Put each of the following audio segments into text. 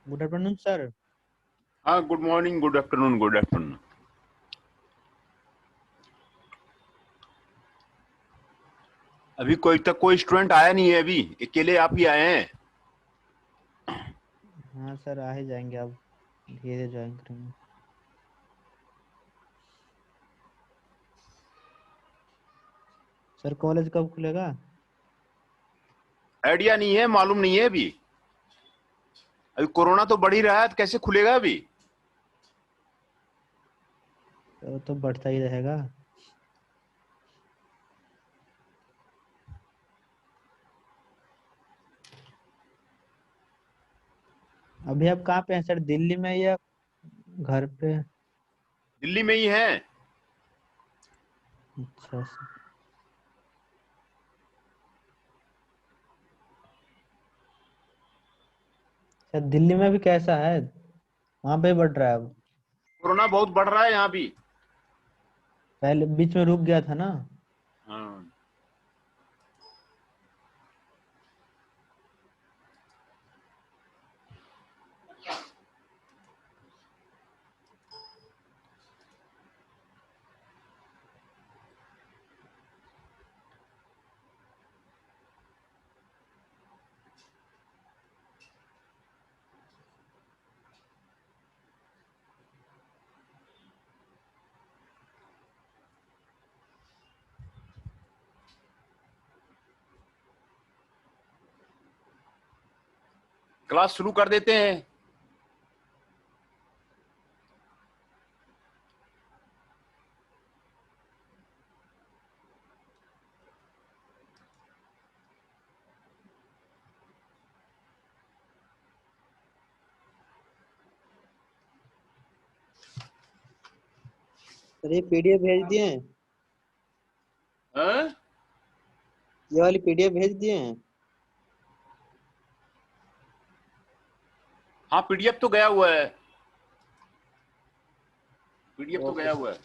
Good afternoon sir. हाँ, good morning, good afternoon, good afternoon. अभी कोई स्टूडेंट आया नहीं है, अभी अकेले आप ही आए हैं। हाँ सर, आ ही जाएंगे, आप धीरे ज्वाइन करेंगे। सर कॉलेज कब खुलेगा? आइडिया नहीं है, मालूम नहीं है अभी कोरोना तो बढ़ ही रहा है, तो कैसे खुलेगा अभी। तो बढ़ता ही रहेगा। अभी आप कहाँ पे हैं सर, दिल्ली में या घर पे? दिल्ली में ही है। अच्छा सर। सर दिल्ली में भी कैसा है? वहाँ पे बढ़ रहा है अब? कोरोना बहुत बढ़ रहा है यहाँ भी। पहले बीच में रुक गया था ना। हाँ। क्लास शुरू कर देते हैं। सर ये पीडीएफ भेज दिए हैं? हाँ? ये वाली पीडीएफ भेज दिए हैं? हाँ, पीडीएफ तो गया हुआ है। पीडीएफ तो ओके गया सर। हुआ है।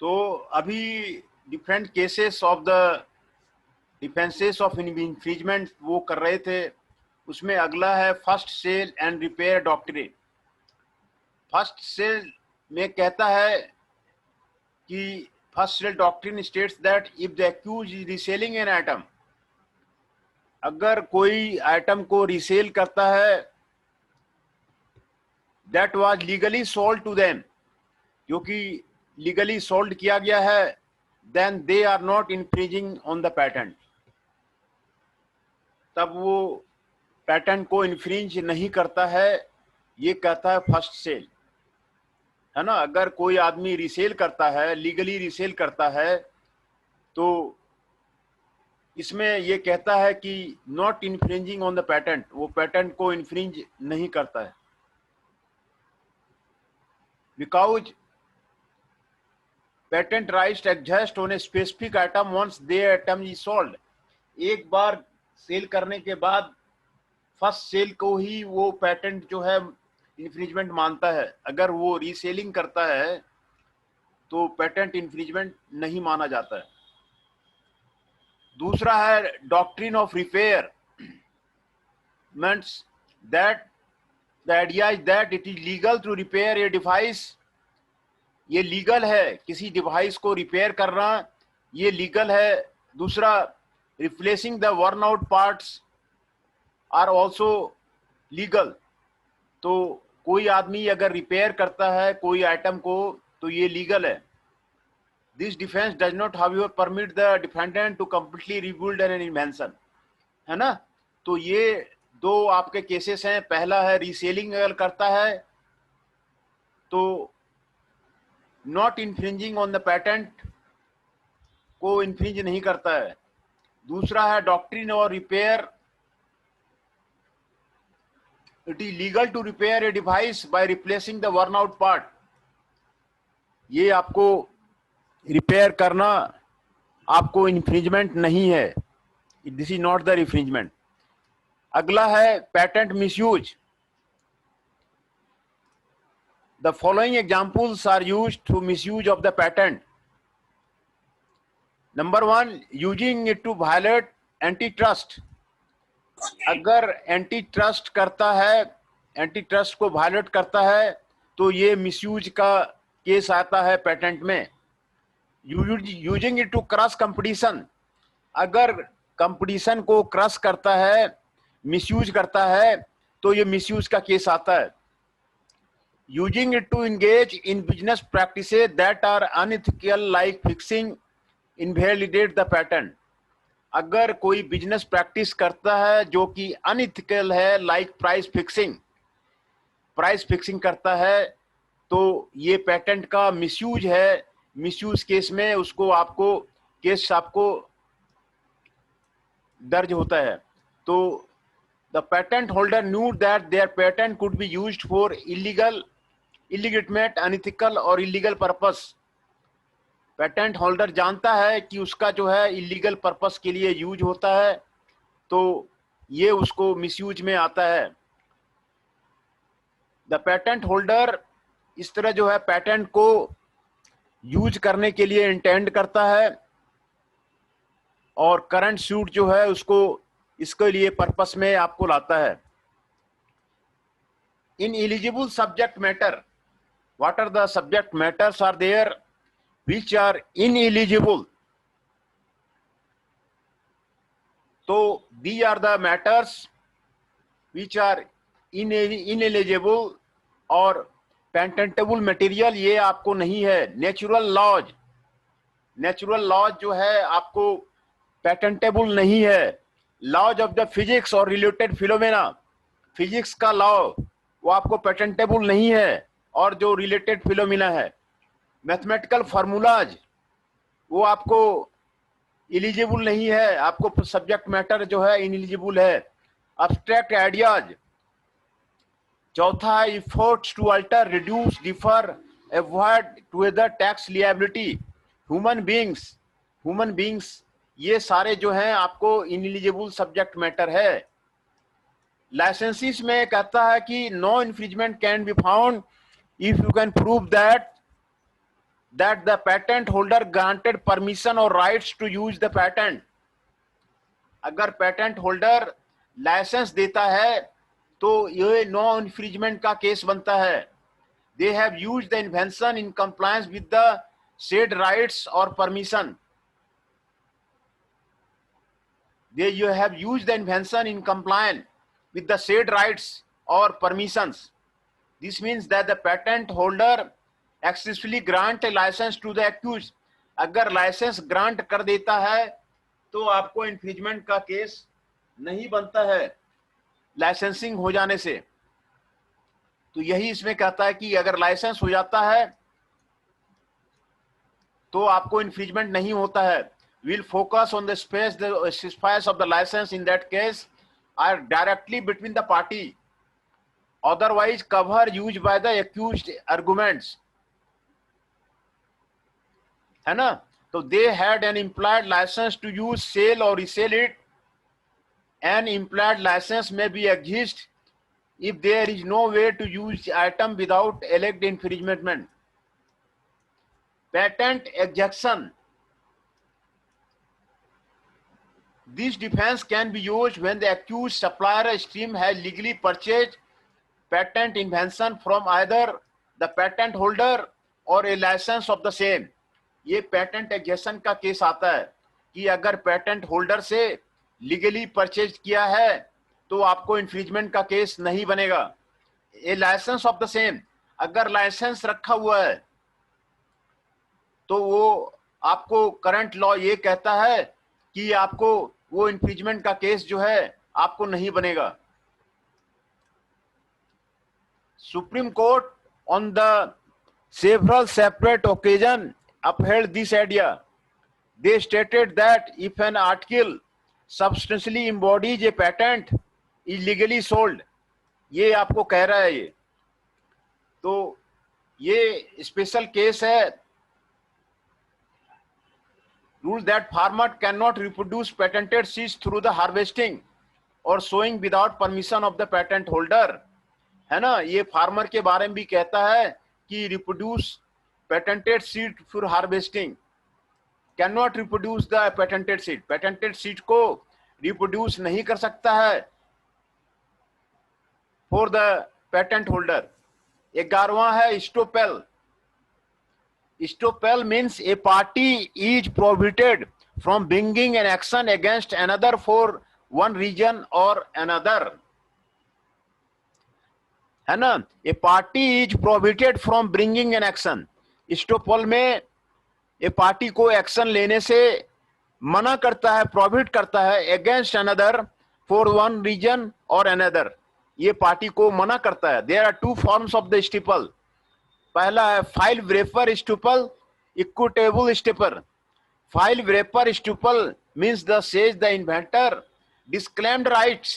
तो अभी different cases of the defences of infringement वो कर रहे थे। उसमें अगला है first sale and repair doctrine. First sale में कहता है कि first sale doctrine states that if the accuse is reselling an item, अगर कोई आइटम को रीसेल करता है that was legally sold to them, जो कि लीगली सोल्ड किया गया है, then they are not infringing on the patent, तब वो पैटेंट को इन्फ्रिंज नहीं करता है। ये कहता है फर्स्ट सेल, है ना। अगर कोई आदमी रीसेल करता है, लीगली रीसेल करता है, तो इसमें ये कहता है कि not infringing on the patent, वो पैटेंट को इन्फ्रिंज नहीं करता है। Because patent rights exist on a specific item once the item is sold. एक बार सेल करने के बाद फर्स्ट सेल को ही वो पेटेंट जो है इन्फ्रिंजमेंट मानता है। अगर वो रीसेलिंग करता है तो पेटेंट इन्फ्रिंजमेंट नहीं माना जाता है। दूसरा है doctrine of repair, means that the idea is that it is legal to repair a device. ये लीगल है, किसी डिवाइस को रिपेयर करना ये लीगल है। दूसरा, replacing the worn out parts are also legal. तो कोई आदमी अगर रिपेयर करता है कोई आइटम को तो ये लीगल है। This defence does not however permit the defendant to completely rebuild an invention, है ना। तो ये दो आपके केसेस हैं। पहला है रीसेलिंग अगर करता है तो not infringing on the patent को इन्फ्रिंज नहीं करता है। दूसरा है डॉक्ट्रिन और repair, it is legal to repair a device by replacing the worn out part. ये आपको रिपेयर करना आपको इन्फ्रिंजमेंट नहीं है, this is not the infringement. अगला है patent misuse. The following examples are used to misuse of the patent. Number 1, using it to violate anti trust. अगर anti trust करता है, एंटी ट्रस्ट को वायलेट करता है, तो ये मिसयूज का केस आता है पेटेंट में। Using it to crush competition. अगर कंपटीशन को क्रश करता है, मिसयूज करता है, तो ये मिसयूज का केस आता है। Using it to engage in business practices that are unethical like fixing invalidate the patent. अगर कोई बिजनेस प्रैक्टिस करता है जो कि अनइथिकल है, लाइक प्राइस फिक्सिंग करता है, तो ये पेटेंट का मिसयूज है। मिसयूज केस में उसको आपको दर्ज होता है। तो the patent holder knew that their patent could be used for illegitimate, unethical और इलीगल पर्पस। पेटेंट होल्डर जानता है कि उसका जो है इलीगल पर्पस के लिए यूज होता है, तो ये उसको मिसयूज में आता है। द पेटेंट होल्डर इस तरह जो है पेटेंट को यूज करने के लिए इंटेंड करता है, और करंट सूट जो है उसको इसके लिए पर्पस में आपको लाता है। Ineligible subject matter, what are the subject matters are there which are ineligible? So these are the matters which are ineligible और पेटेंटेबल मटेरियल ये आपको नहीं है। नेचुरल लॉज जो है आपको पेटेंटेबल नहीं है। लॉज ऑफ द फिजिक्स और रिलेटेड फिलोमेना, फिजिक्स का लॉ वो आपको पेटेंटेबल नहीं है, और जो रिलेटेड फिलोमेना है। मैथमेटिकल फार्मूलाज वो आपको एलिजिबल नहीं है, आपको सब्जेक्ट मैटर जो है इनएलिजिबल है। Abstract ideas. चौथा है efforts to alter, reduce, defer, avoid to other tax liability. Human beings ये सारे जो हैं आपको इनएलिजिबल सब्जेक्ट मैटर है। लाइसेंसिस में कहता है कि no infringement can be found if you can prove that the patent holder granted permission or rights to use the patent। अगर पेटेंट होल्डर लाइसेंस देता है तो ये नो इन्फ्रिंजमेंट का केस बनता है। They have used the invention in compliance with the said rights और permission. You have used the invention in compliance with the said rights or permissions. This means that the patent holder successfully grant licence to the accuse. अगर licence grant कर देता है तो आपको infringement का case नहीं बनता है लाइसेंसिंग हो जाने से। तो यही इसमें कहता है कि अगर लाइसेंस हो जाता है तो आपको इन्फ्रिंजमेंट नहीं होता है। Will focus on the space of the licence in that case are directly between the party, otherwise cover use by the accused arguments, है ना। तो they had an implied licence to use, sell और resell it. An implied licence में be exist if there is no way to use item without alleged infringement. Patent exhaustion, this defence can be used when the accused supplier stream has legally purchased patent invention from either the patent holder और ए licence of the same. ये patent एग्जेक्शन का case आता है कि अगर patent holder से legally purchase किया है तो आपको इन्फ्रिंजमेंट का केस नहीं बनेगा। ए लाइसेंस ऑफ द सेम, अगर लाइसेंस रखा हुआ है तो वो आपको करंट लॉ ये कहता है कि आपको वो इन्फ्रिंजमेंट का केस जो है आपको नहीं बनेगा। Supreme court on the several separate occasion upheld this idea. They stated that if an article substantially embodies a patent is legally sold, ये आपको कह रहा है ये। तो ये स्पेशल केस है rules that farmer cannot reproduce patented seeds through the harvesting or sowing without permission of the patent holder, है ना। ये फार्मर के बारे में भी कहता है कि reproduce patented seed for harvesting, can not reproduce the patented seed, patented seed को रिप्रोड्यूस नहीं कर सकता है फॉर द पेटेंट होल्डर। 11वां है estoppel. Estoppel means a party is prohibited from bringing an action against another for one reason और another, है ना। A party is prohibited from bringing an action, estoppel में ए पार्टी को action लेने से मना करता है, प्रोहिबिट करता है, against another for one reason और अनदर, ये पार्टी को मना करता है। There are two forms of the estoppel. पहला है file wrapper estoppel, equitable estoppel. File wrapper estoppel means the says the inventor disclaimed rights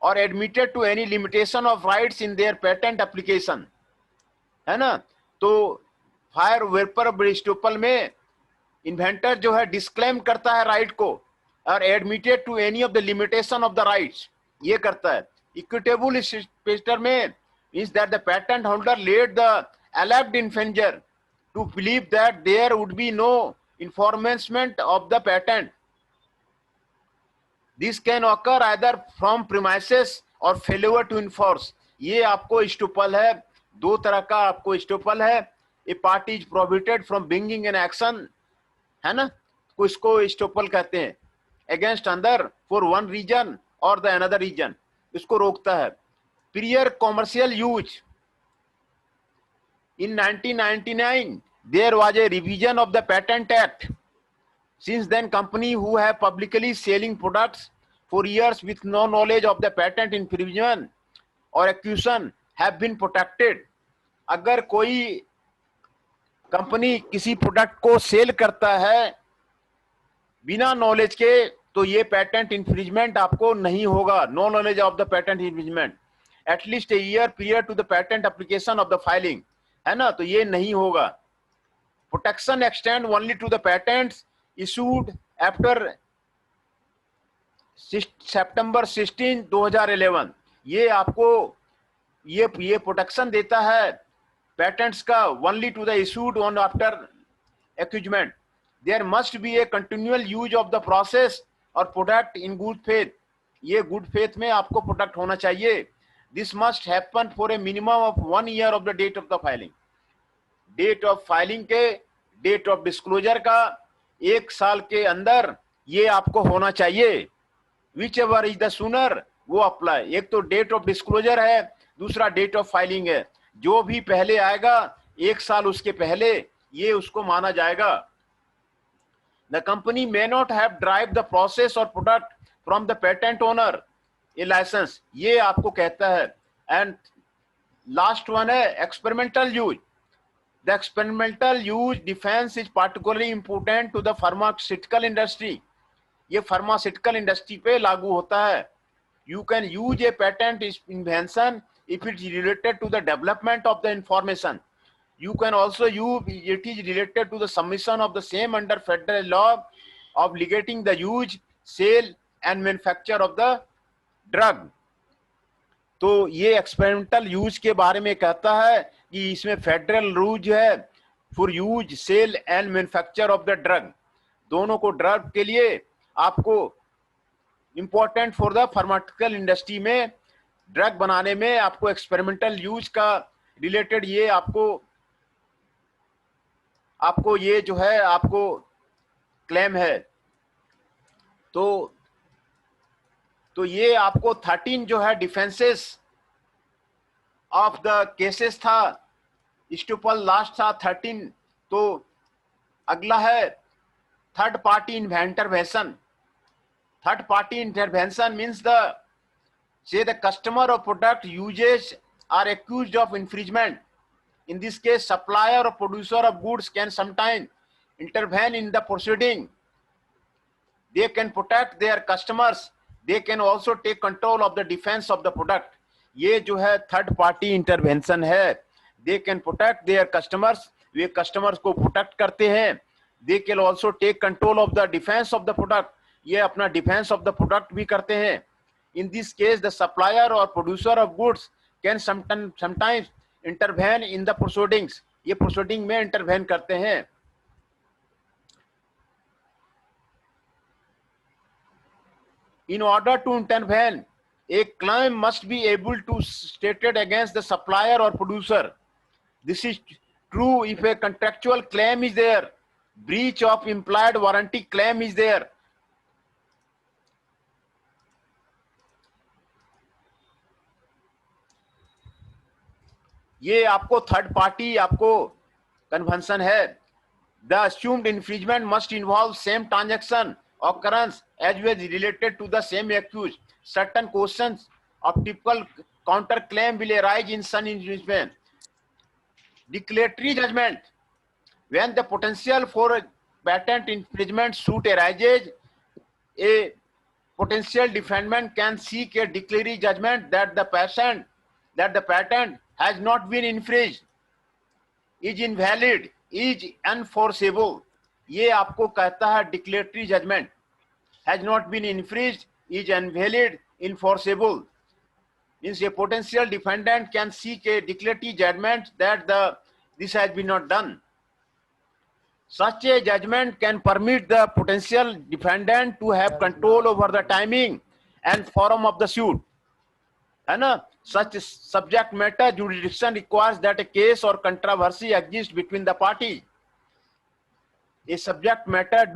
or admitted to any limitation of rights in their patent application, है ना। तो file wrapper estoppel में inventor जो है disclaim करता है right को और admitted to any of the limitation of the rights, ये करता है। इक्विटेबल स्टिपर में means that the patent holder led the alleged infringer to believe that there would be no enforcement of the patent. This can occur either from premises or failure to enforce. ये आपको estoppel है, दो तरह का आपको estoppel है। A party is prohibited from bringing an action, है ना, को इसको स्टूपल कहते हैं, against another for one reason और द अनदर रीजन, इसको रोकता है। Prior commercial use. In 1999 there was a revision of the Patent Act. Since then, companies who have publicly selling products for years with no knowledge of the patent infringement or accusation have been protected. अगर कोई company किसी product को cell करता है बिना knowledge के, तो ये पेटेंट इन्फ्रिंजमेंट आपको नहीं होगा। No knowledge of the patent infringement, at least a year period to the patent application of the filing, है ना, तो ये नहीं होगा। Protection extend only to the patents issued after September 16, 2011। ये आपको ये प्रोटेक्शन देता है पेटेंट्स का only to the issued on after accusement. There must be a continual use of the process और प्रोडक्ट इन गुड फेथ, ये good faith में आपको प्रोडक्ट होना चाहिए। This must happen for a minimum of 1 year of the date of the filing. Date of filing के date of disclosure का 1 साल के अंदर ये आपको होना चाहिए। Whichever is the sooner वो अप्लाई। एक तो डेट ऑफ डिस्क्लोजर है, दूसरा डेट ऑफ फाइलिंग है। जो भी पहले आएगा 1 साल उसके पहले, ये उसको माना जाएगा। The company may not have drive the process और product from the patent owner a licence, ये आपको कहता है। एंड लास्ट वन है experimental use. The experimental use defense is particularly important to the pharmaceutical industry. ये pharmaceutical industry पे लागू होता है। You can use a patent invention if it is related to the development of the information. You can also use it is related to the submission of the same under federal law obligating the use, sale and manufacture of the drug. तो ये experimental use के बारे में कहता है कि इसमें federal rule है for use, sale and manufacture of the drug. दोनों को ड्रग के लिए आपको important for the pharmaceutical industry में ड्रग बनाने में आपको एक्सपेरिमेंटल यूज का रिलेटेड ये आपको ये जो है आपको क्लेम है। तो ये आपको 13 जो है डिफेंसेस ऑफ द केसेस था। स्टूपल लास्ट था 13। तो अगला है third party intervention. Third party intervention means the customer और product usages are accused of infringement. In this case, supplier or producer of goods can sometimes intervene in the proceeding. They can protect their customers. They can also take control of the defense of the product. ये जो है third party intervention है। They can protect their customers. Way customers को protect करते हैं They can also take control of the defense of the product. ये अपना defense of the product भी करते हैं. In this case, the supplier or producer of goods can sometimes intervene in the proceedings. ये proceeding में intervene करते हैं. In order to intervene, a claim must be able to stated against the supplier or producer. This is true if a contractual claim is there, breach of implied warranty claim is there. ये आपको third party आपको convention है. The assumed infringement must involve same transaction occurrence as well related to the same accused. Certain questions of typical counterclaim will arise in such infringement. Declaratory judgment. When the potential for a patent infringement suit arises, a potential defendant can seek a declaratory judgment that the patent has not been infringed, is invalid, is unenforceable. ये आपको कहता है declaratory judgment. Has not been infringed, is invalid, enforceable. Means a potential defendant can seek a declaratory judgment that this has been not done. Such a judgment can permit the potential defendant to have control over the timing and forum of the suit. है ना? Such subject matter jurisdiction requires that a case or controversy exists between the parties. A subject matter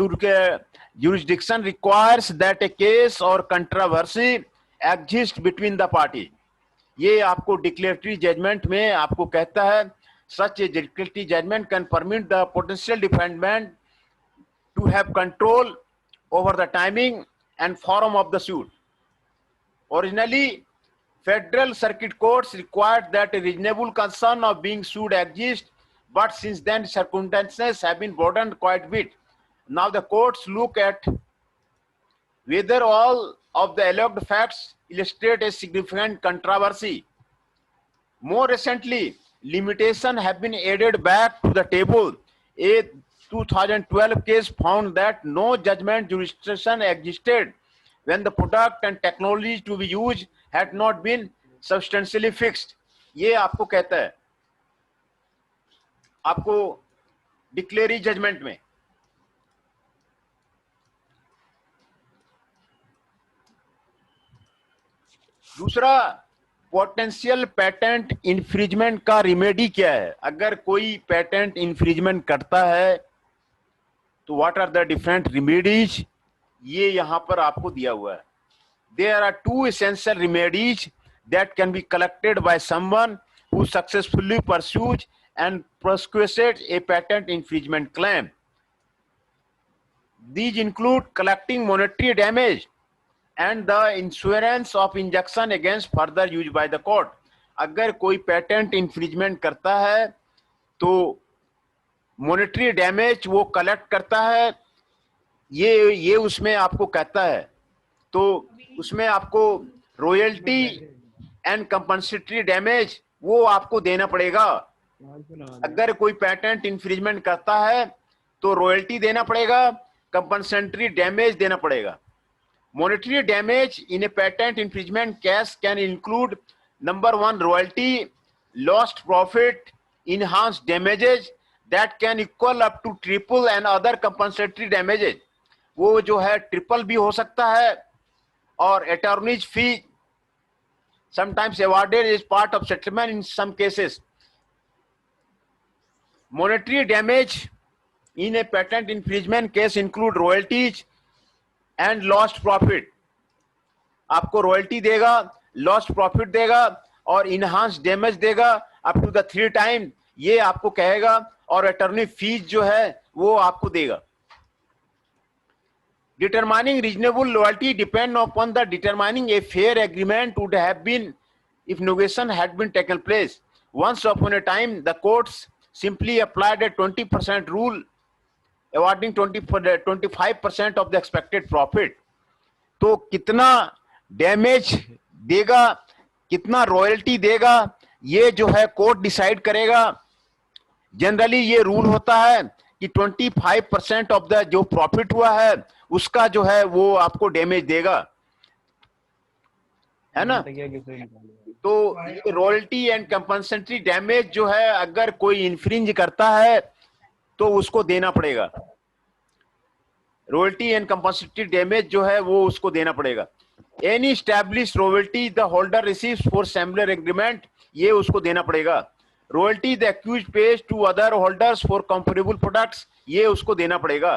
jurisdiction requires that a case or controversy exists between the parties. ये आपको declaratory judgment में आपको कहता है, such a declaratory judgment can permit the potential defendant to have control over the timing and forum of the suit. Originally, Federal Circuit courts required that a reasonable concern of being sued exists, but since then circumstances have been broadened quite a bit. Now the courts look at whether all of the alleged facts illustrate a significant controversy. More recently, limitations have been added back to the table. A 2012 case found that no judgment jurisdiction existed when the product and technology to be used had not been substantially fixed. ये आपको कहता है, आपको डिक्लेरी judgement में. दूसरा, potential patent इंफ्रिजमेंट का remedy क्या है. अगर कोई पेटेंट इंफ्रिजमेंट करता है तो what are the different remedies, ये यहां पर आपको दिया हुआ है. There are two essential remedies that can be collected by someone who successfully pursues and prosecutes a patent infringement claim. These include collecting monetary damage and the insurance of injunction against further use by the court. अगर कोई patent infringement करता है तो monetary damage वो collect करता है, ये उसमें आपको कहता है. तो उसमें आपको रॉयल्टी एंड कंपनसेटरी डैमेज वो आपको देना पड़ेगा. अगर कोई पेटेंट इंफ्रिजमेंट करता है तो रॉयल्टी देना पड़ेगा, कंपनसेटरी डैमेज देना पड़ेगा. Monetary damage in a patent infringement case can include number 1 royalty, lost profit, enhanced damages that can equal up to triple and other compensatory damages. वो जो है ट्रिपल भी हो सकता है, और attorney's fee sometimes awarded as part of settlement in some cases. Monetary damage in a patent infringement case include royalties and lost profit. आपको royalty देगा, lost profit देगा और enhanced damage देगा up to the 3 times. ये आपको कहेगा, और attorney fees जो है वो आपको देगा. Determining reasonable loyalty depend upon the determining a fair agreement would have been if negotiation had been taken place. Once upon a time, the courts simply applied a 20% rule, awarding 25% of the expected profit. तो कितना damage देगा, कितना royalty देगा, ये जो है court decide करेगा. Generally ये रूल होता है कि कि 25% ऑफ द जो प्रॉफिट हुआ है उसका जो है वो आपको डैमेज देगा, है ना। तो ये रॉयल्टी एंड कंपनसेटरी डैमेज जो है अगर कोई इन्फ्रिंज करता है तो उसको देना पड़ेगा। रॉयल्टी एंड कंपनसेटरी डैमेज जो है वो उसको देना पड़ेगा। Any establish royalty the holder receives for similar agreement, ये उसको देना पड़ेगा। Royalty the accused pays to other holders for comparable products, ये उसको देना पड़ेगा।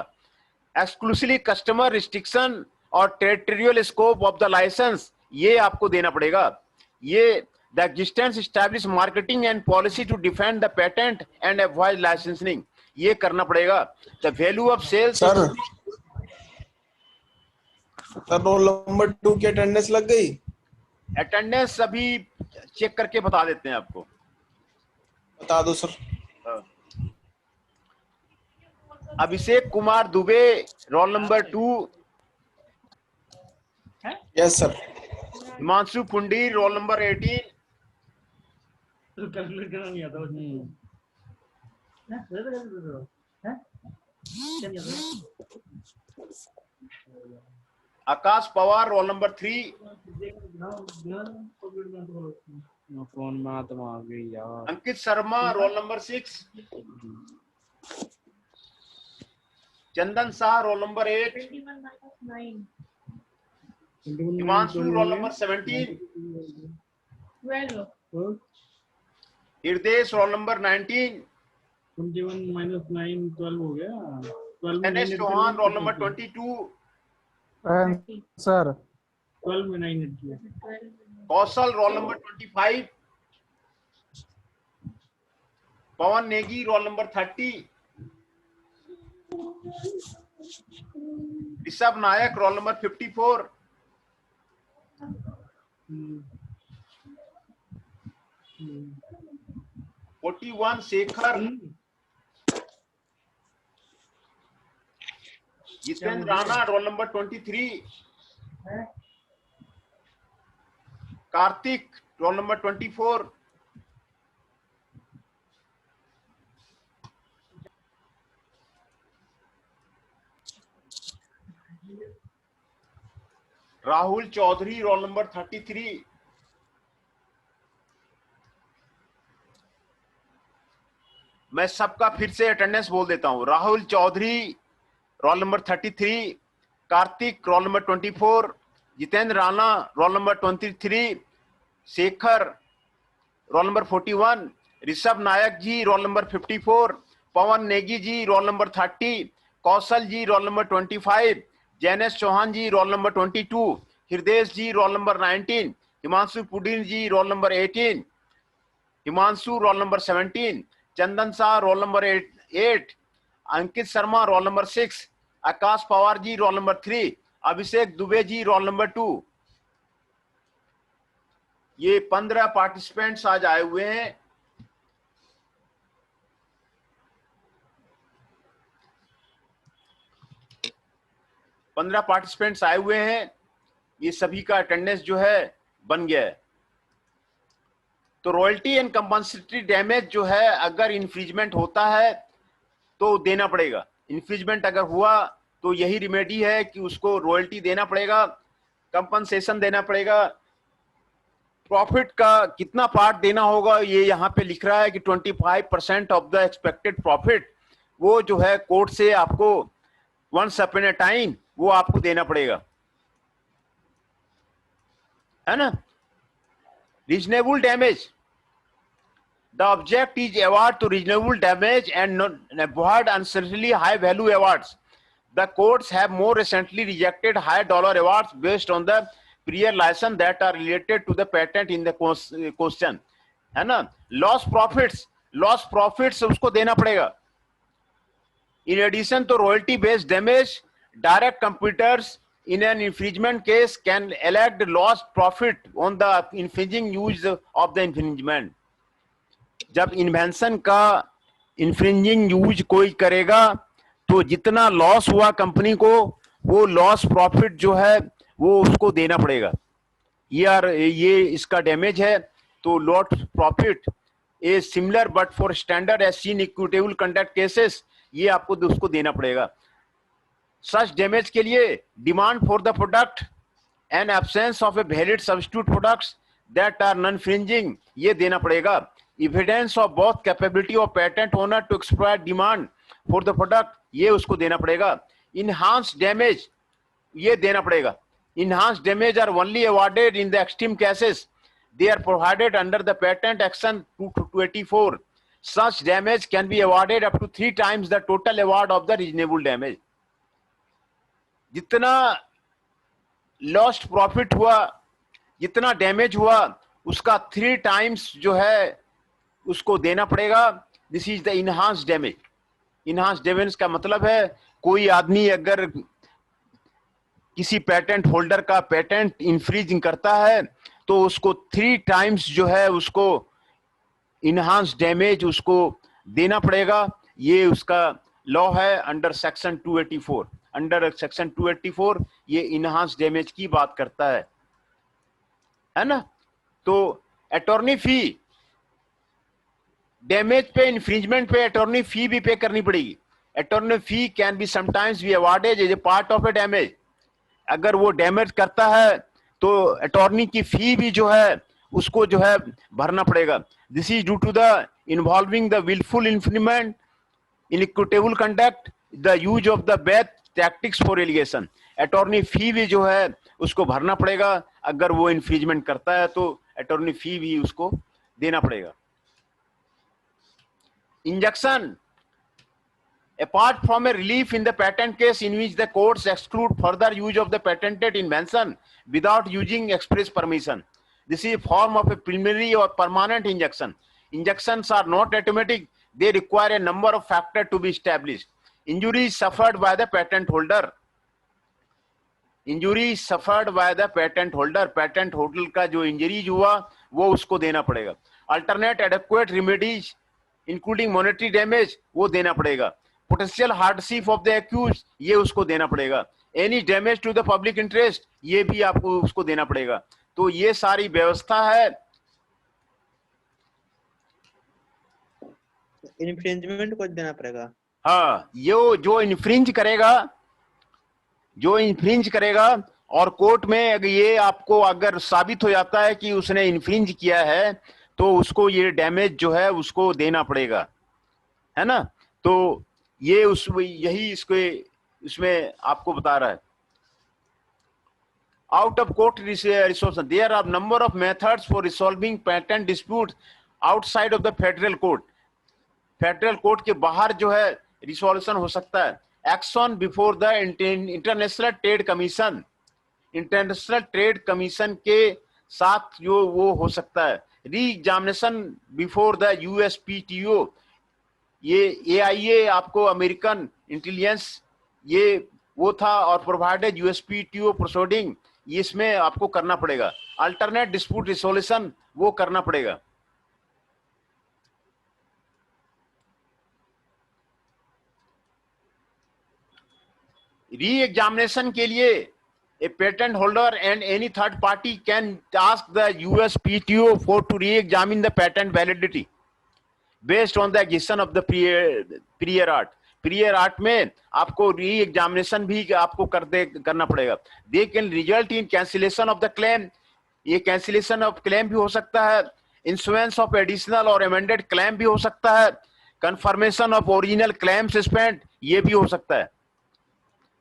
एक्सक्लूसिवली कस्टमर रिस्ट्रिक्शन और territorial scope of the licence, ये आपको देना पड़ेगा। ये the existence establish marketing and policy to defend the patent and avoid licensing, ये करना पड़ेगा। The value of sales. Sir roll number 2 की अटेंडेंस लग गई? अटेंडेंस अभी चेक करके बता देते हैं आपको। बता दो sir. Abhishek Kumar Dubey roll number 2। Yes sir. Himanshu Pundir roll number 18। Akash Pawar roll number 3। Phone में आत्मा आ गई यार। Ankit Sharma roll number 6। Chandan Shah roll number 8। Himanshu roll number 17। Hriday role number 19। 21 - 9 12 हो गया। N S Chauhan roll number 22। Sir 12 में 9 ऐड किया। Kaushal roll number 25। Pawan Negi roll number 30। Rishabh Nayak roll number 54। हम्म, 41 Shekhar. Jitendra Rana roll number 23। Kartik roll number 24। Rahul Chaudhary roll number 33। मैं सबका फिर से अटेंडेंस बोल देता हूं। Rahul Chaudhary roll number 33, Kartik roll number 24, Jitendra Rana roll number 23, Shekhar roll number 41, Rishabh Nayak ji roll number 54, Pawan Negi ji roll number 30, Kaushal ji roll number 25, Jainesh Chauhan ji roll number 22, Hriday ji roll number 19, Himanshu Pudin ji roll number 18, Himanshu roll number 17, Chandan Shah roll number 8, Ankit Sharma roll number 6, Akash Pawar ji roll number 3, Abhishek Dubey ji roll number 2। ये 15 participants आज आए हुए हैं। पंद्रह participants आए हुए हैं। ये सभी का अटेंडेंस जो है बन गया है। तो रॉयल्टी एंड कंपनसेटरी डैमेज जो है अगर इन्फ्रिजमेंट होता है तो देना पड़ेगा। इन्फ्रिजमेंट अगर हुआ तो यही रिमेडी है कि उसको रॉयल्टी देना पड़ेगा, कंपनसेशन देना पड़ेगा। प्रॉफिट का कितना पार्ट देना होगा ये यहाँ पे लिख रहा है कि 25% ऑफ द एक्सपेक्टेड प्रॉफिट, वो जो है कोर्ट से आपको वंस अपॉन अ टाइम वो आपको देना पड़ेगा, है ना। Reasonable damage, the object is award to reasonable damage and avoid unnecessarily high value awards. The courts have more recently rejected high dollar awards based on the prior license that are related to the patent in the question, है ना। Lost profits उसको देना पड़ेगा। In addition to royalty based damage, direct competitors in an infringement case can elect lost profit on the infringing use of the infringement। जब invention का infringing use कोई करेगा तो जितना लॉस हुआ कंपनी को वो लॉस प्रॉफिट जो है वो उसको देना पड़ेगा। ये इसका डैमेज है। तो loss profit is similar but for standard as seen equitable conduct cases, ये आपको उसको देना पड़ेगा। सच डैमेज के लिए demand for the product and absence of a valid substitute products that are non infringing, ये देना पड़ेगा। Evidence of both capability of patent owner to exploit demand for the product, ये उसको देना पड़ेगा। इनहांस डैमेज, ये देना पड़ेगा। Enhance damage are only awarded in the extreme cases, they are provided under the patent action 284. Such damage can be awarded up to 3 times the total award of the reasonable damage. जितना lost profit हुआ, जितना damage हुआ, उसका 3 times जो है उसको देना पड़ेगा। This is the enhance damage. Enhance damage का मतलब है कोई आदमी अगर किसी पेटेंट होल्डर का पेटेंट इन्फ्रिंज करता है तो उसको 3 टाइम्स जो है उसको इनहांस डैमेज उसको देना पड़ेगा। ये उसका लॉ है अंडर सेक्शन 284। अंडर सेक्शन 284 ये इनहांस डैमेज की बात करता है ना। तो अटॉर्नी फी, डैमेज पे, इन्फ्रिंजमेंट पे अटॉर्नी फी भी पे करनी पड़ेगी। Attorney fee can be sometimes be awarded as a part of a damage. अगर वो डैमेज करता है तो अटॉर्नी की फी भी जो है उसको जो है भरना पड़ेगा। This is due to the involving the wilful infringement, inequitable conduct, the use of the bad tactics for allegation. Attorney fee भी जो है उसको भरना पड़ेगा। अगर वो इन्फ्रिंजमेंट करता है तो अटॉर्नी फी भी उसको देना पड़ेगा। Injunction, apart from a relief in the patent case in which the courts exclude further use of the patented invention without using express permission, this is a form of a preliminary or permanent injunction. Injunctions are not automatic, they require a number of factors to be established. Injury suffered by the patent holder, injury suffered by the patent holder, patent holder का जो injuries हुआ वो उसको देना पड़ेगा। Alternate adequate remedies including monetary damage वो देना पड़ेगा। Potential hardship of the accused ये उसको देना पड़ेगा। Any damage to the public interest ये भी आपको उसको देना पड़ेगा। तो ये सारी व्यवस्था है। इन्फ्रिंजमेंट को देना पड़ेगा। हाँ, ये जो इन्फ्रिंज करेगा और कोर्ट में अगर ये आपको अगर साबित हो जाता है कि उसने इन्फ्रिंज किया है तो उसको ये डैमेज जो है उसको देना पड़ेगा, है ना। तो ये यही इसमें आपको बता रहा है। Out of court resolution, there are number of methods for resolving patent dispute outside of the federal court. Federal court के बाहर जो है रिसोल्यूशन हो सकता है। Action before the international trade commission, international trade commission के साथ जो वो हो सकता है। Re examination before the USPTO, ये AIA आपको अमेरिकन इंटेलिजेंस ये वो था और प्रोवाइडेड USPTO प्रोसीडिंग, इसमें आपको करना पड़ेगा। अल्टरनेट डिस्प्यूट रिसोल्यूशन वो करना पड़ेगा। री एग्जामिनेशन के लिए a patent holder and any third party can ask the USPTO for to re-examine the patent validity based on the existence of the prior art. Prior art में आपको re-examination भी आपको करना पड़ेगा। They can result in cancellation of the claim, ये cancellation of claim भी हो सकता है। Issuance of additional or amended claim भी हो सकता है। Confirmation of original claim suspend ये भी हो सकता है।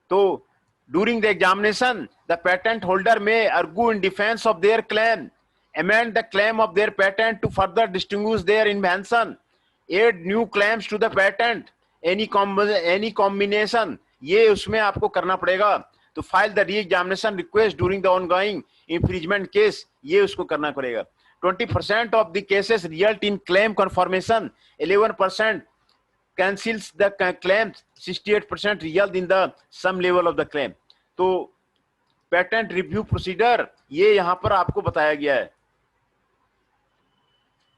तो during the examination, the patent holder may argue in defense of their claim, amend the claim of their patent to further distinguish their invention, add new claims to the patent, any combination, ये उसमें आपको करना पड़ेगा। तो file the re-examination request during the ongoing infringement case, ये उसको करना पड़ेगा। 20% of the cases result in claim confirmation, 11% cancels the claim, 68% result in the some level of the claim. तो पेटेंट रिव्यू प्रोसीजर ये यहां पर आपको बताया गया है।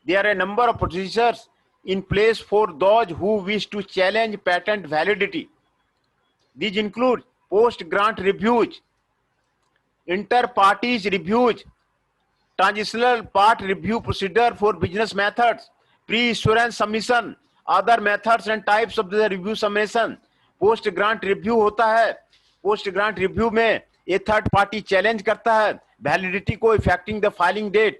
There are a number of procedures in place for those who wish to challenge patent validity. These include post-grant reviews, inter-parties reviews, transitional part review procedure for business methods, pre-issuance submission, other methods and types of the review submission, post grant review होता है। Post grant review में ये third party challenge करता है validity को affecting the filing date,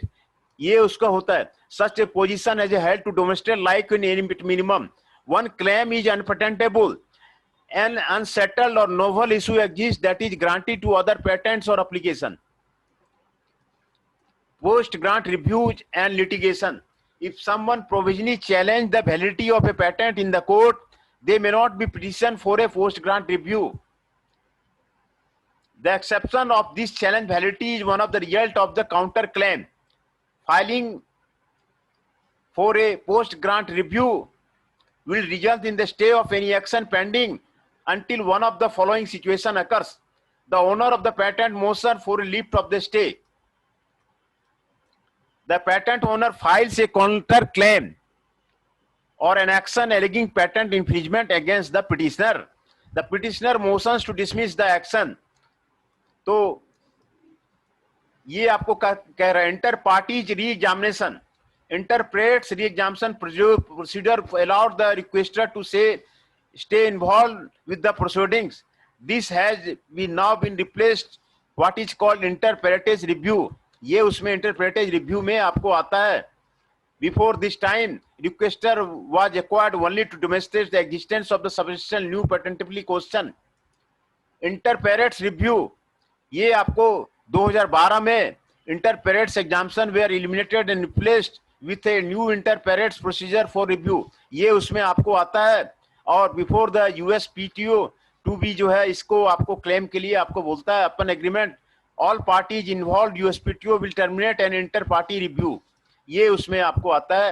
ये उसका होता है। Such a position as a held to demonstrate like in minimum one claim is unpatentable an unsettled or novel issue exists that is granted to other patents or application. Post grant reviews and litigation, if someone provisionally challenge the validity of a patent in the court, they may not be petitioned for a post grant review. The exception of this challenge validity is one of the result of the counter claim. Filing for a post grant review will result in the stay of any action pending until one of the following situation occurs: the owner of the patent motion for a lift of the stay, the patent owner files a counter claim or an action alleging patent infringement against the petitioner, the petitioner motions to dismiss the action. तो ये आपको कह रहा है inter parties re examination, interprets re-examination procedure allowed the requester to stay involved with the proceedings. This has now been replaced what is called interpretage review. ये उसमें interpretage review में आपको आता है. Before this time, requester was required only to demonstrate the existence of the substantial new patentability question. Interpretage review, ये आपको 2012 में interpretage examination were eliminated and replaced with a new interpretage procedure for review. ये उसमें आपको आता है. और before the USPTO to be जो है इसको आपको क्लेम के लिए आपको बोलता है अपन agreement all parties involve USPTO will terminate an inter party review, ये उसमें आपको आता है.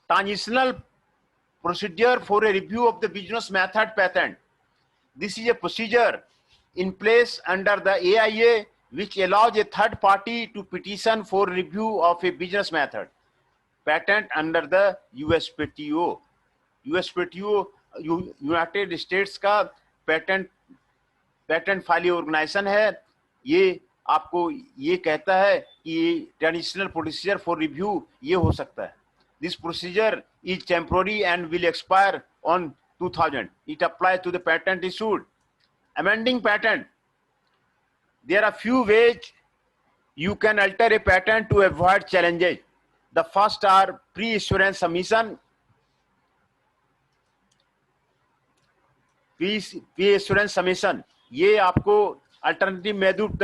Transitional procedure for a review of the business method patent. This is a procedure in place under the AIA which allows a third party to petition for review of a business method patent under the USPTO. USPTO United states का patent filing organisation है. ये आपको ये कहता है कि transitional procedure for review ये हो सकता है. This procedure is temporary and will expire on 2000. It applies to the patent issued. Amending patent. There are few ways you can alter a patent to avoid challenges. The first are pre-issuance submission. Pre-issuance submission. ये आपको alternative method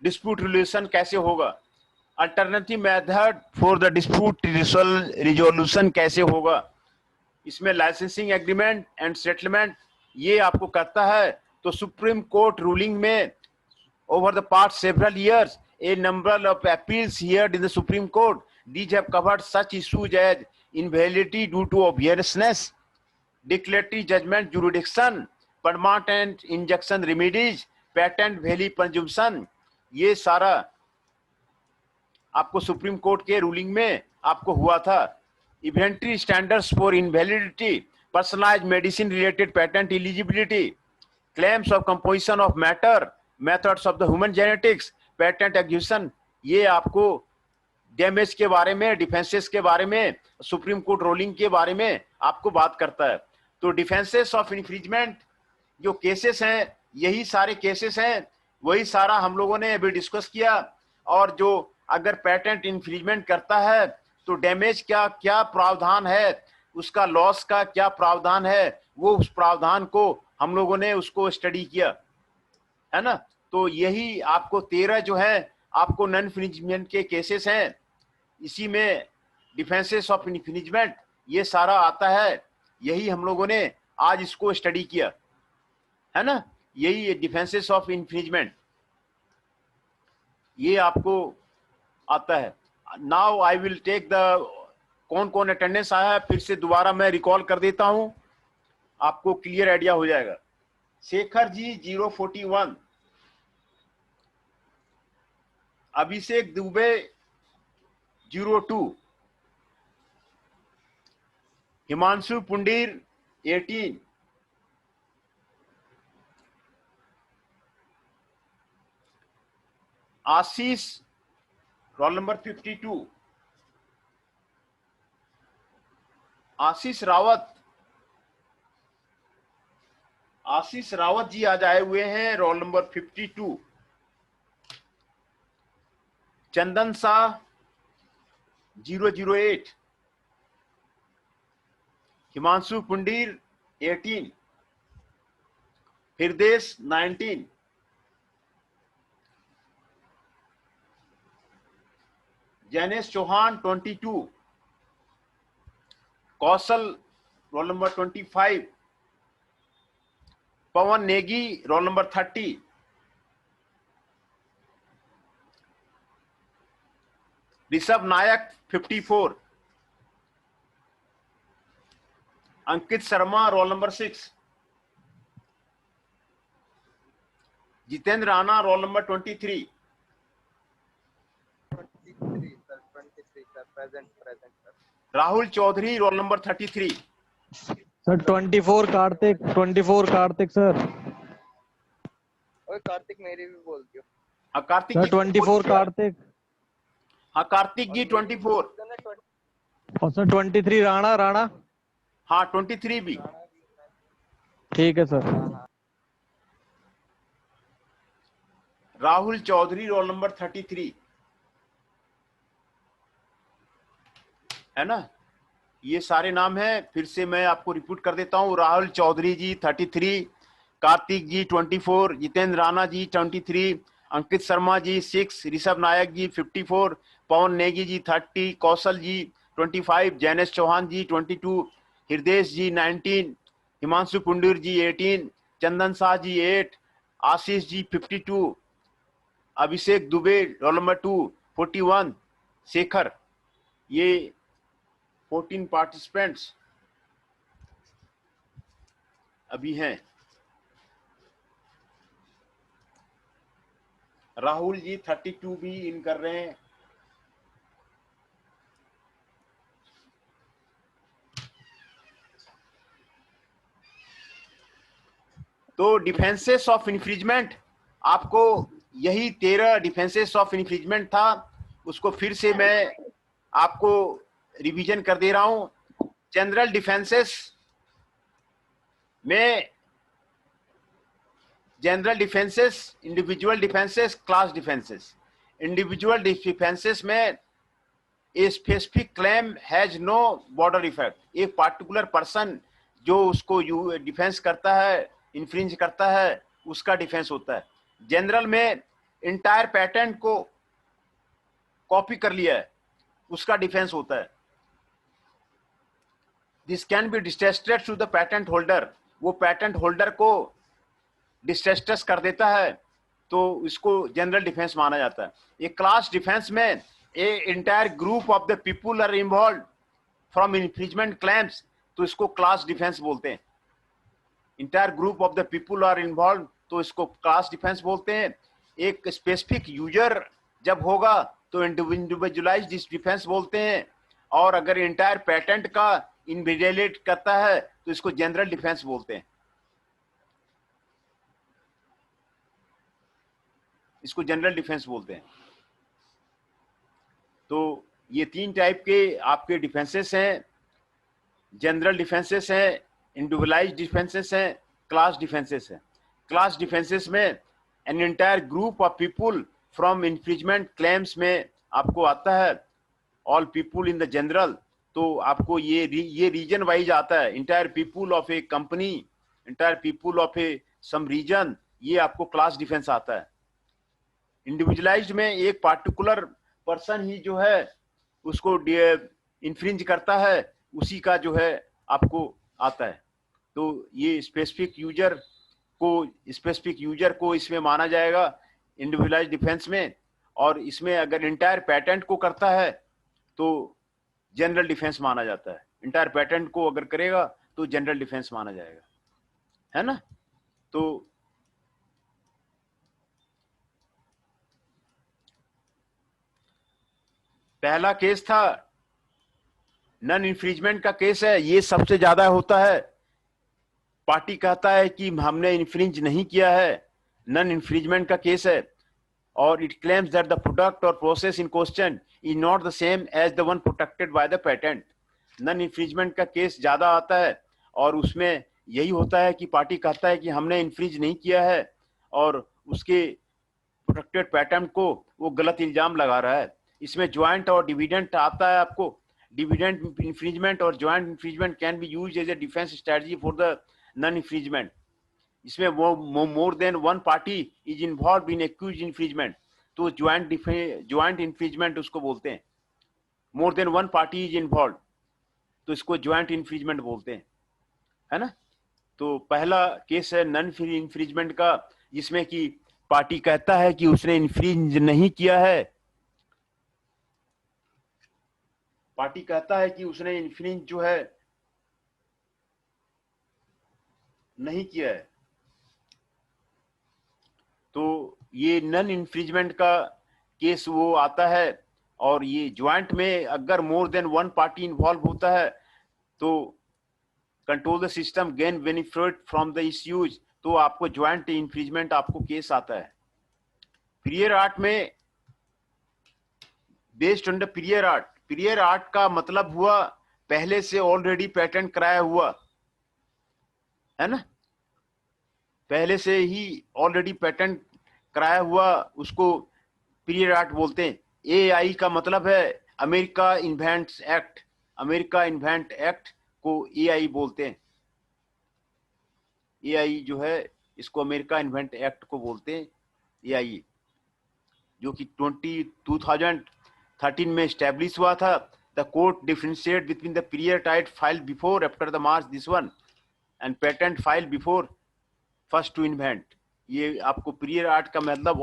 dispute resolution कैसे होगा? Alternative method for the dispute resolution कैसे होगा? इसमें licensing agreement and settlement ये आपको करता है. तो सुप्रीम कोर्ट रूलिंग में over the past several years a number of appeals heard in the supreme court, these have covered such issues as invalidity due to obviousness, declaratory judgment jurisdiction, permanent injunction remedies, patent validity presumption, ये सारा आपको supreme court के ruling में आपको हुआ था. Inventory standards for invalidity, personalised medicine related patent eligibility, claims of composition of matter, methods of the human genetics, patent acquisition, ये आपको डैमेज के बारे में, डिफेंसेस के बारे में, सुप्रीम कोर्ट रूलिंग के बारे में आपको बात करता है. तो डिफेंसेस ऑफ इन्फ्रिंजमेंट जो केसेस हैं, यही सारे केसेस हैं, वही सारा हम लोगों ने अभी डिस्कस किया. और जो अगर पेटेंट इन्फ्रिंजमेंट करता है तो डैमेज का क्या प्रावधान है, उसका लॉस का क्या प्रावधान है, वो उस प्रावधान को हम लोगों ने उसको स्टडी किया है ना. तो यही आपको 13 जो है आपको नॉन इन्फ्रिंजमेंट के केसेस हैं. इसी में डिफेंसेस ऑफ इन्फ्रिंजमेंट ये सारा आता है. यही हम लोगों ने आज इसको स्टडी किया है ना. यही डिफेंसेस ऑफ इन्फ्रिंजमेंट ये आपको आता है. Now I will take the कौन कौन अटेंडेंस आया है फिर से दोबारा मैं रिकॉल कर देता हूं, आपको क्लियर आइडिया हो जाएगा. शेखर जी 041, अभिषेक दुबे 02, हिमांशु पुंडीर 18, आशीष रोल नंबर 52, आशीष रावत जी आज आए हुए हैं, roll number 52। Chandan Shah 008, Himanshu Pundir 18, Hridesh 19, Jainesh Chauhan 22, Kaushal roll number 25, Pawan Negi roll number 30, Rishabh Nayak 54, Ankit Sharma roll number 6, Jitendra Rana roll number 23, 23 sir, present sir. Rahul Chaudhary roll number 33, sir 24 Kartik sir. ओए कार्तिक मेरी भी बोल दियो। हाँ कार्तिक सर जी 24 कार्तिक। हाँ कार्तिक जी 24, और सर 23 राणा। हाँ 23 भी। ठीक है sir. Rahul Chaudhary roll number 33 है ना, ये सारे नाम हैं। फिर से मैं आपको रिपीट कर देता हूँ। राहुल चौधरी जी 33, कार्तिक जी 24, जितेंद्र राणा जी 23, अंकित शर्मा जी 6, ऋषभ नायक जी 54, पवन नेगी जी 30, कौशल जी 25, जैनेश चौहान जी 22, हृदेश जी 19, हिमांशु पुंडीर जी 18, चंदन शाह जी 8, आशीष जी 52, अभिषेक दुबे रोल नंबर 2 41, शेखर। ये 14 पार्टिसिपेंट्स अभी हैं। राहुल जी 32 भी इन कर रहे हैं। तो डिफेंसेस ऑफ इन्फ्रिजमेंट, आपको यही 13 डिफेंसेस ऑफ इन्फ्रिजमेंट था, उसको फिर से मैं आपको रिवीजन कर दे रहा हूं। जनरल डिफेंसेस में general defences, individual defences, class defences. Individual defences में a specific claim has no border effect. एक पार्टिकुलर पर्सन जो उसको डिफेंस करता है, इन्फ्रिंज करता है, उसका डिफेंस होता है। जनरल में इंटायर पैटर्न को कॉपी कर लिया है, उसका डिफेंस होता है। This can be distressed to the patent holder, वो पैटेंट होल्डर को डिस्ट्रेस्टेस कर देता है, तो इसको जनरल डिफेंस माना जाता है। ये क्लास डिफेंस में a entire group of the people are involve from infringement claims, तो इसको क्लास डिफेंस बोलते हैं। Entire group of the people are involve, तो इसको क्लास डिफेंस बोलते हैं। एक स्पेसिफिक यूजर जब होगा तो इंडिविजुअलाइज्ड डिफेंस बोलते हैं, और अगर इंटायर पैटेंट का इनविजिलेट करता है तो इसको जनरल डिफेंस बोलते हैं। इसको जनरल डिफेंस बोलते हैं। तो ये 3 टाइप के आपके डिफेंसेस हैं। जनरल डिफेंसेस हैं, इंडिविजुअलाइज्ड डिफेंसेस हैं, क्लास डिफेंसेस हैं। क्लास डिफेंसेस में an entire group of people from infringement claims में आपको आता है all people in the general, तो आपको ये रीजन वाइज आता है। Entire people of a company, entire people of a some region, ये आपको क्लास डिफेंस आता है। इंडिविजुअलाइज्ड में एक पार्टिकुलर पर्सन ही जो है उसको इन्फ्रिंज करता है, उसी का जो है आपको आता है। तो ये स्पेसिफिक यूजर को इसमें माना जाएगा इंडिविजुअलाइज्ड डिफेंस में। और इसमें अगर इंटायर पैटेंट को करता है तो जनरल डिफेंस माना जाता है। इंटायर पैटेंट को अगर करेगा तो जनरल डिफेंस माना जाएगा, है ना। तो पहला केस था नन इन्फ्रिजमेंट का केस है, ये सबसे ज्यादा होता है। पार्टी कहता है कि हमने इन्फ्रिंज नहीं किया है, नन इन्फ्रिजमेंट का केस है। or it claims that the product or process in question is not the same as the one protected by the patent. Non infringement का केस ज्यादा आता है और उसमें यही होता है कि पार्टी कहता है कि हमने इन्फ्रिज नहीं किया है और उसके प्रोटेक्टेड पैटेंट को वो गलत इल्जाम लगा रहा है. इसमें ज्वाइंट और डिविडेंट आता है आपको. डिविडेंट इन्फ्रिजमेंट और joint infringement can be used as a defence strategy for the non infringement. इसमें वो more than one party is involve in accuse infringement, तो ज्वाइंट इन्फ्रिजमेंट उसको बोलते हैं. More than one party is involve तो इसको joint infringement बोलते हैं, है ना. तो पहला केस है नन इन्फ्रिजमेंट का, जिसमें कि पार्टी कहता है कि उसने इन्फ्रिज नहीं किया है. पार्टी कहता है कि उसने इन्फ्रिज जो है नहीं किया है. तो ये नन इन्फ्रिजमेंट का केस वो आता है. और ये ज्वाइंट में अगर मोर देन वन पार्टी इन्वॉल्व होता है तो control the system gain benefit from the issues, तो आपको ज्वाइंट इन्फ्रिजमेंट आपको केस आता है. प्रियर आर्ट में based on the prior art. Prior art का मतलब हुआ पहले से ऑलरेडी पेटेंट कराया हुआ, है ना. पहले से ही ऑलरेडी पेटेंट कराया हुआ उसको प्रियर आर्ट बोलते हैं. एआई का मतलब है America invents act. America invent act को एआई बोलते हैं. एआई जो है इसको अमेरिका इन्वेंट एक्ट को बोलते हैं एआई, जो कि 2013 में स्टैब्लिश हुआ था. The court differentiate between the period tight file before after the March this one and patent file before first to invent. ये आपको पीरियड आर्ट का मतलब